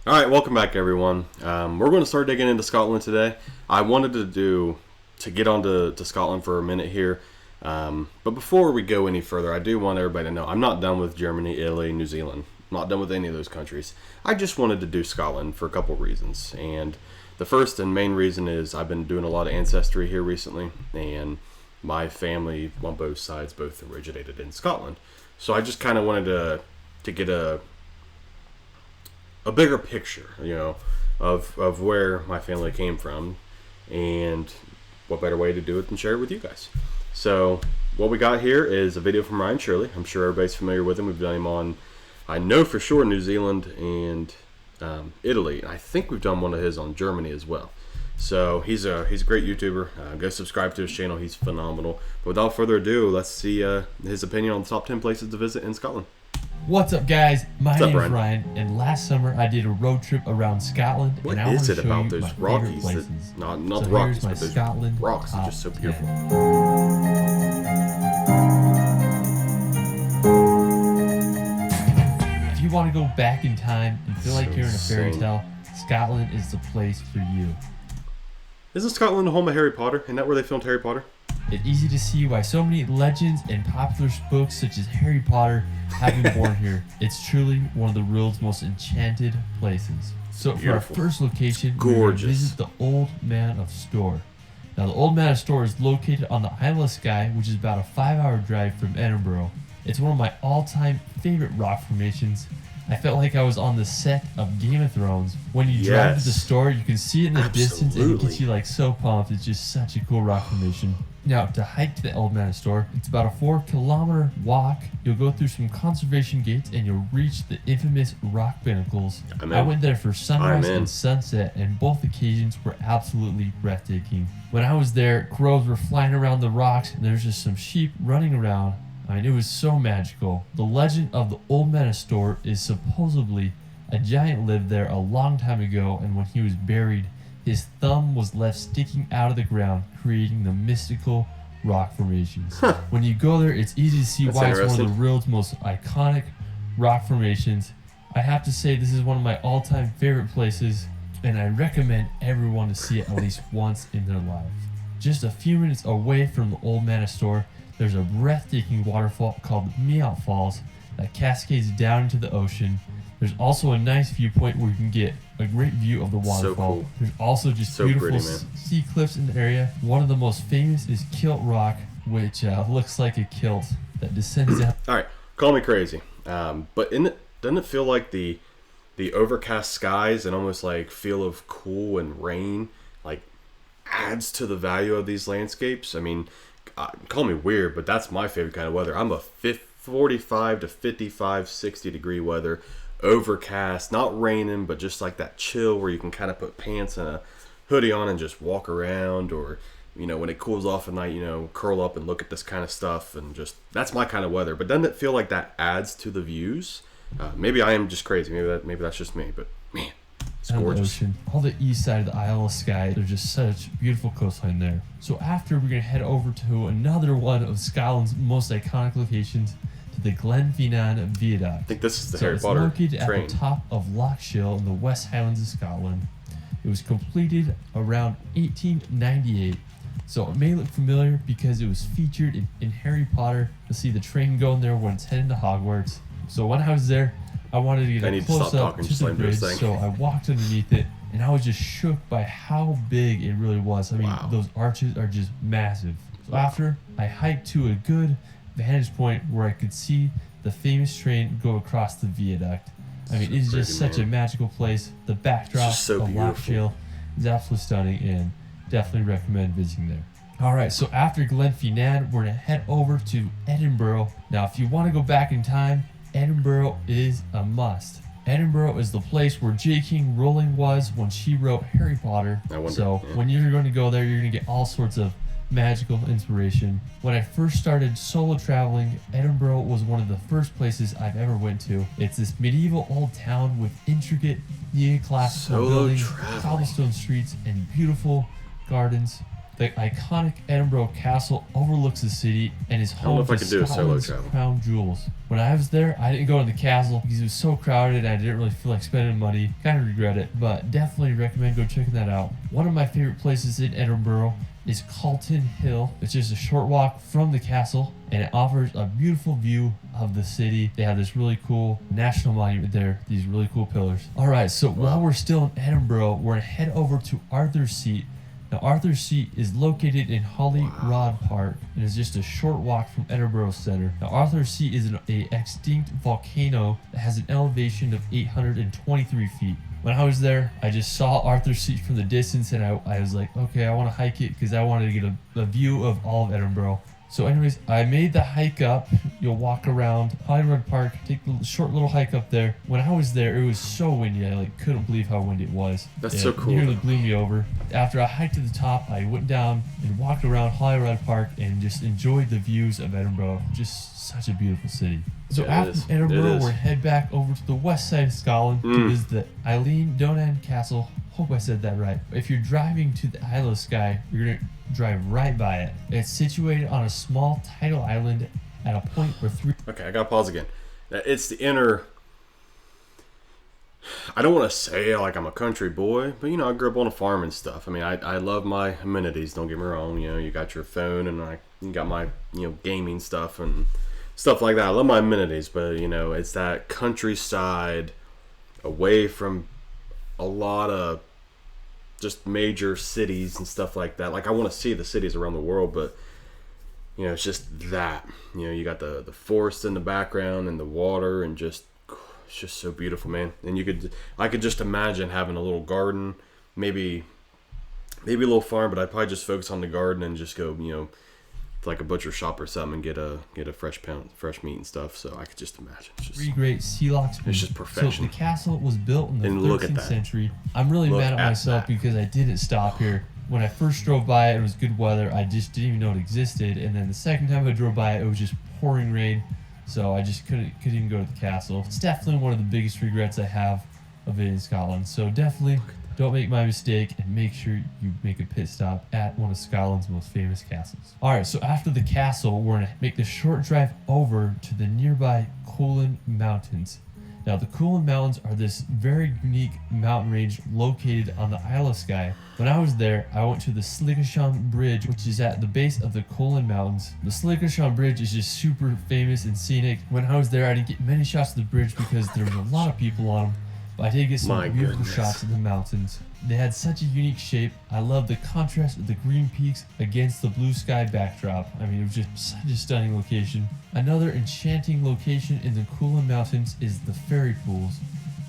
All right, welcome back, everyone. We're going to start digging into Scotland today. I wanted to get on to Scotland for a minute here, but before we go any further, I do want everybody to know I'm not done with Germany, Italy, New Zealand. I'm not done with any of those countries. I just wanted to do Scotland for a couple reasons, and the first and main reason is I've been doing a lot of ancestry here recently, and my family on both sides both originated in Scotland, so I just kind of wanted to get a bigger picture, of where my family came from, and what better way to do it than share it with you guys. So what we got here is a video from Ryan Shirley. I'm sure everybody's familiar with him. We've done him on, I know for sure, New Zealand and Italy. I think we've done one of his on Germany as well. So he's a great YouTuber. Go subscribe to his channel. He's phenomenal. But without further ado, let's see his opinion on the top 10 places to visit in Scotland. What's up, guys? My name is Ryan, and last summer I did a road trip around Scotland. What and I is want it to show about you those my Rockies? favorite places. Not So the Rockies, here's my but those Scotland rocks are top just so beautiful. 10. If you want to go back in time and feel like you're in a fairy tale, Scotland is the place for you. Isn't Scotland the home of Harry Potter? Isn't that where they filmed Harry Potter? It's easy to see why so many legends and popular books such as Harry Potter have been born here. It's truly one of the world's most enchanted places. So for our first location, we're going to visit the Old Man of Storr. Now the Old Man of Storr is located on the Isle of Skye, which is about a 5-hour drive from Edinburgh. It's one of my all-time favorite rock formations. I felt like I was on the set of Game of Thrones. When you drive to the store, you can see it in the distance and it gets you like so pumped. It's just such a cool rock formation. Now, to hike to the Old Man of Storr, it's about a 4-kilometer walk. You'll go through some conservation gates and you'll reach the infamous rock pinnacles. I went there for sunrise and sunset, and both occasions were absolutely breathtaking. When I was there, crows were flying around the rocks and there's just some sheep running around. I mean, it was so magical. The legend of the Old Man of Storr is supposedly a giant lived there a long time ago, and when he was buried, his thumb was left sticking out of the ground, creating the mystical rock formations. When you go there, it's easy to see why it's one of the world's most iconic rock formations. I have to say this is one of my all-time favorite places, and I recommend everyone to see it at least once in their life. Just a few minutes away from the Old Man of Storr, there's a breathtaking waterfall called Meout Falls that cascades down into the ocean. There's also a nice viewpoint where you can get a great view of the waterfall. So cool. There's also just beautiful sea cliffs in the area. One of the most famous is Kilt Rock, which looks like a kilt that descends down. All right, call me crazy, but doesn't it feel like the overcast skies and almost like feel of cool and rain like adds to the value of these landscapes? I mean, call me weird, but that's my favorite kind of weather. I'm a 45 to 55, 60 degree weather. Overcast, not raining, but just like that chill where you can kind of put pants and a hoodie on and just walk around, or when it cools off at night, curl up and look at this kind of stuff, and just that's my kind of weather. But doesn't it feel like that adds to the views? Maybe I am just crazy. Maybe that's just me. But man, it's gorgeous. On the east side of the Isle of Skye, there's just such beautiful coastline there. So after, we're gonna head over to another one of Scotland's most iconic locations, the Glenfinnan Viaduct. I think this is the Harry Potter train. It's located train at the top of Loch Shiel in the West Highlands of Scotland. It was completed around 1898. So it may look familiar because it was featured in Harry Potter. You'll see the train going there when it's heading to Hogwarts. So when I was there, I wanted to get a close up to the bridge, so I walked underneath it, and I was just shook by how big it really was. I mean, those arches are just massive. So after, I hiked to a good vantage point where I could see the famous train go across the viaduct. I mean, it's just such a magical place. The backdrop of Loch Shiel is absolutely stunning, and definitely recommend visiting there. Alright, so after Glenfinnan, we're going to head over to Edinburgh. Now, if you want to go back in time, Edinburgh is a must. Edinburgh is the place where J.K. Rowling was when she wrote Harry Potter. When you're going to go there, you're going to get all sorts of magical inspiration. When I first started solo traveling, Edinburgh was one of the first places I've ever went to. It's this medieval old town with intricate neoclassical buildings, cobblestone streets, and beautiful gardens. The iconic Edinburgh Castle overlooks the city and is home to Scotland's crown jewels. When I was there, I didn't go to the castle because it was so crowded and I didn't really feel like spending money. Kind of regret it, but definitely recommend go checking that out. One of my favorite places in Edinburgh is Calton Hill. It's just a short walk from the castle and it offers a beautiful view of the city. They have this really cool national monument there, these really cool pillars. Alright, so while we're still in Edinburgh, we're going to head over to Arthur's Seat. Now, Arthur's Seat is located in Holyrood Park and is just a short walk from Edinburgh Center. Now, Arthur's Seat is an extinct volcano that has an elevation of 823 feet. When I was there, I just saw Arthur's Seat from the distance and I was like, okay, I want to hike it because I wanted to get a view of all of Edinburgh. So anyways, I made the hike up. You'll walk around Holyrood Park, take a short little hike up there. When I was there, it was so windy. I couldn't believe how windy it was. That's so cool. It nearly blew me over. After I hiked to the top, I went down and walked around Holyrood Park and just enjoyed the views of Edinburgh. Just such a beautiful city. So after Edinburgh, we'll head back over to the west side of Scotland to visit the Eilean Donan Castle. Hope I said that right. If you're driving to the Isle of Skye, you're going to drive right by it. It's situated on a small tidal island at a point where Okay, I gotta pause again. It's the inner... I don't want to say like I'm a country boy, but I grew up on a farm and stuff. I mean, I love my amenities, don't get me wrong. You got your phone and you got my, gaming stuff and stuff like that. I love my amenities, but it's that countryside away from a lot of just major cities and stuff like that. Like, I want to see the cities around the world, but it's just that. You got the forest in the background and the water and it's just so beautiful, man. And I could just imagine having a little garden, maybe a little farm, but I'd probably just focus on the garden and just go, to like a butcher shop or something and get a fresh meat and stuff. So I could just imagine. It's just 3 great sea locks. It's just perfection. So the castle was built in the 13th century. I'm really mad at myself because I didn't stop here. When I first drove by it was good weather. I just didn't even know it existed. And then the second time I drove by it was just pouring rain. So I just couldn't even go to the castle. It's definitely one of the biggest regrets I have of it in Scotland. So definitely don't make my mistake and make sure you make a pit stop at one of Scotland's most famous castles. Alright, so after the castle, we're going to make the short drive over to the nearby Cullen Mountains. Now, the Cullen Mountains are this very unique mountain range located on the Isle of Skye. When I was there, I went to the Slickishan Bridge, which is at the base of the Cullen Mountains. The Slickishan Bridge is just super famous and scenic. When I was there, I didn't get many shots of the bridge because there was a lot of people on them. But I did get some beautiful shots of the mountains. They had such a unique shape. I love the contrast of the green peaks against the blue sky backdrop. I mean, it was just such a stunning location. Another enchanting location in the Cullen Mountains is the Fairy Pools.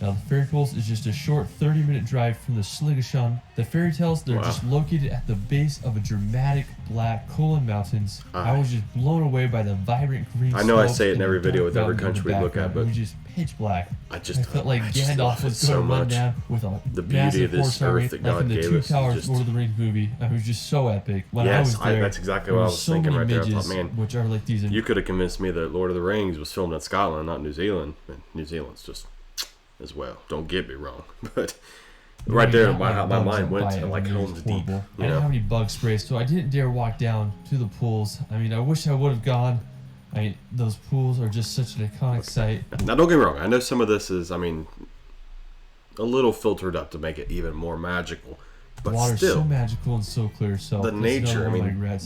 Now, the Fairy Pools is just a short 30-minute drive from the Slickishan. The fairytales, they're just located at the base of a dramatic black Cullen Mountains. I was just blown away by the vibrant green I know I say it in every video with every country we look at, but it was just pitch black. I felt like Gandalf was going to run down with the beauty of this earth that God gave us. Like in the Two Towers Lord of the Rings movie, it was just so epic. When I was there, that's exactly what I was thinking right there. I thought, man, which are like these. You could have convinced me that Lord of the Rings was filmed in Scotland, not New Zealand. And New Zealand's just as well. Don't get me wrong, but right there, my mind went to like homes deep. I didn't have any bug spray, so I didn't dare walk down to the pools. I mean, I wish I would have gone. I mean, those pools are just such an iconic sight. Now, don't get me wrong. I know some of this is, a little filtered up to make it even more magical. But water's still, so magical and so clear. So the nature.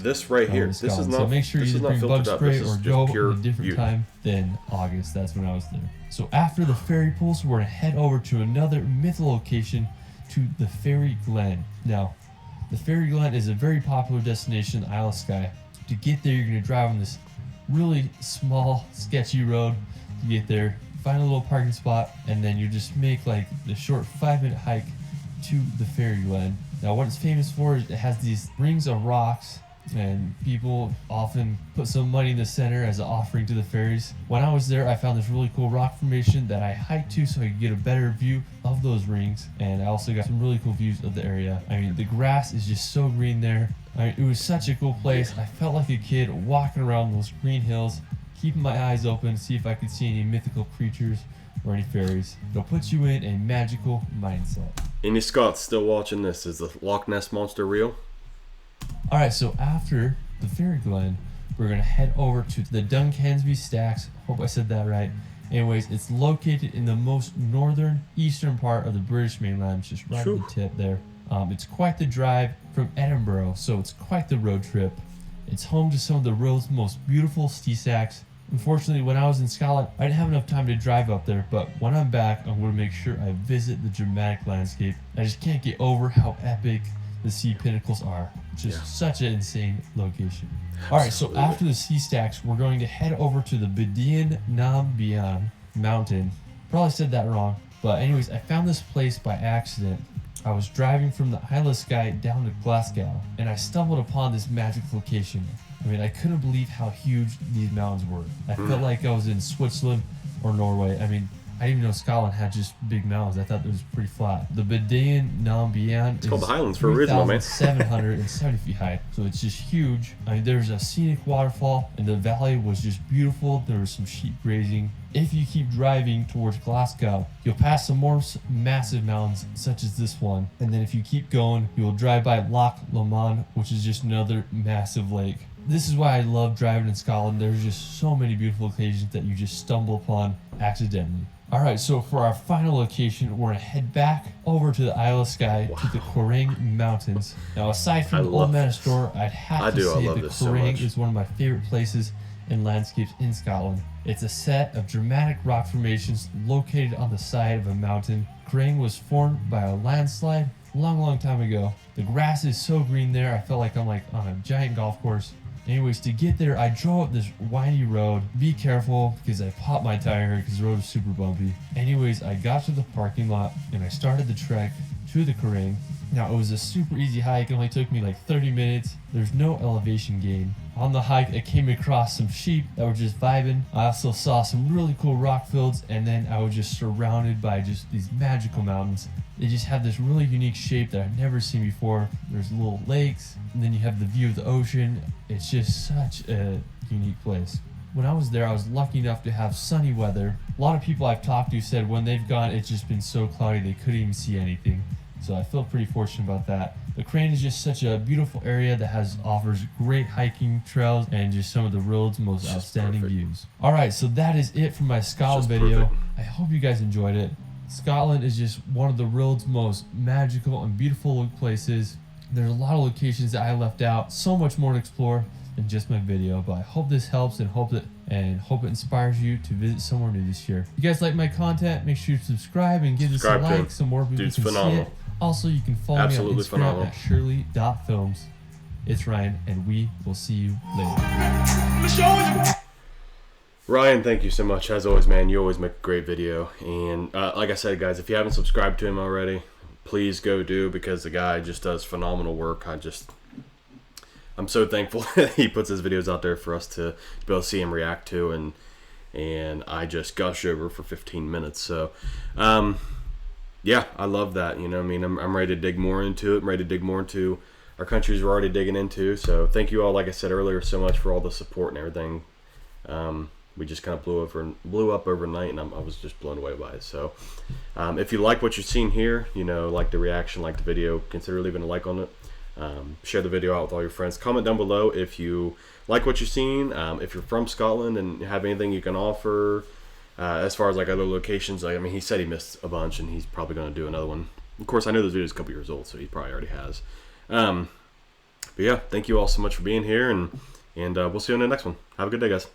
This right here. This is not. So make sure you either bring bug spray or go at a different beauty. time than August. That's when I was there. So after the fairy pools, we're gonna head over to another mythical location, to the Fairy Glen. Now, the Fairy Glen is a very popular destination in the Isle of Skye. To get there, you're gonna drive on this really small, sketchy road to get there. Find a little parking spot, and then you just make like the short 5-minute hike to the Fairy Glen. Now, what it's famous for is it has these rings of rocks, and people often put some money in the center as an offering to the fairies. When I was there, I found this really cool rock formation that I hiked to so I could get a better view of those rings, and I also got some really cool views of the area. I mean, the grass is just so green there. I mean, it was such a cool place. I felt like a kid walking around those green hills, keeping my eyes open to see if I could see any mythical creatures or any fairies. It'll put you in a magical mindset. Any Scots still watching this? Is the Loch Ness Monster real? All right, so after the Fairy Glen, we're gonna head over to the Duncansby Stacks. Hope I said that right. Anyways, it's located in the most northern eastern part of the British mainland, just right at the tip there. It's quite the drive from Edinburgh, so it's quite the road trip. It's home to some of the world's most beautiful ski stacks. Unfortunately, when I was in Scotland, I didn't have enough time to drive up there, but when I'm back, I'm going to make sure I visit the dramatic landscape. I just can't get over how epic the ski pinnacles are. Just such an insane location. Alright, so after the ski stacks, we're going to head over to the Bedian Nam Bian mountain. Probably said that wrong, but anyways, I found this place by accident. I was driving from the Isle of Skye down to Glasgow, and I stumbled upon this magic location. I mean, I couldn't believe how huge these mountains were. I felt like I was in Switzerland or Norway. I mean, I didn't even know Scotland had just big mountains. I thought it was pretty flat. The Bedian Nam Bian is called the Highlands for a reason, man. 770 feet high, so it's just huge. I mean, there's a scenic waterfall, and the valley was just beautiful. There was some sheep grazing. If you keep driving towards Glasgow, you'll pass some more massive mountains, such as this one. And then if you keep going, you will drive by Loch Lomond, which is just another massive lake. This is why I love driving in Scotland. There's just so many beautiful occasions that you just stumble upon accidentally. Alright, so for our final location, we're going to head back over to the Isle of Skye to the Quiraing Mountains. Now, aside from the Old Manor Store, I'd have to say the Quiraing is one of my favorite places and landscapes in Scotland. It's a set of dramatic rock formations located on the side of a mountain. Quiraing was formed by a landslide a long time ago. The grass is so green there, I felt like I'm like on a giant golf course. Anyways, to get there, I drove up this windy road. Be careful, because I popped my tire because the road was super bumpy. Anyways, I got to the parking lot, and I started the trek to the Quiraing. Now, it was a super easy hike. It only took me like 30 minutes. There's no elevation gain. On the hike, I came across some sheep that were just vibing. I also saw some really cool rock fields, and then I was just surrounded by just these magical mountains. They just have this really unique shape that I've never seen before. There's little lakes, and then you have the view of the ocean. It's just such a unique place. When I was there, I was lucky enough to have sunny weather. A lot of people I've talked to said when they've gone, it's just been so cloudy they couldn't even see anything. So I feel pretty fortunate about that. The Quiraing is just such a beautiful area that offers great hiking trails and just some of the world's most outstanding views. Alright, so that is it for my Scotland video. I hope you guys enjoyed it. Scotland is just one of the world's most magical and beautiful places. There's a lot of locations that I left out, so much more to explore than just my video, but I hope this helps and hope it inspires you to visit somewhere new this year. If you guys like my content, make sure to subscribe and give this a like so more people can see it. Also, you can follow me on Instagram at shirley.films. It's Ryan, and we will see you later. Ryan, thank you so much. As always, man, you always make a great video. And like I said, guys, if you haven't subscribed to him already, please go do, because the guy just does phenomenal work. I'm so thankful that he puts his videos out there for us to be able to see him react to, and I just gush over for 15 minutes. So, yeah, I love that. You know what I mean? I'm ready to dig more into it. I'm ready to dig more into our countries we're already digging into. So thank you all, like I said earlier, so much for all the support and everything. We just kind of blew up overnight, and I was just blown away by it. So if you like what you're seeing here, you know, like the reaction, like the video, consider leaving a like on it. Share the video out with all your friends. Comment down below if you like what you're seeing. If you're from Scotland and have anything you can offer as far as like other locations. I mean, he said he missed a bunch, and he's probably going to do another one. Of course, I know this video is a couple years old, so he probably already has. But yeah, thank you all so much for being here, and we'll see you in the next one. Have a good day, guys.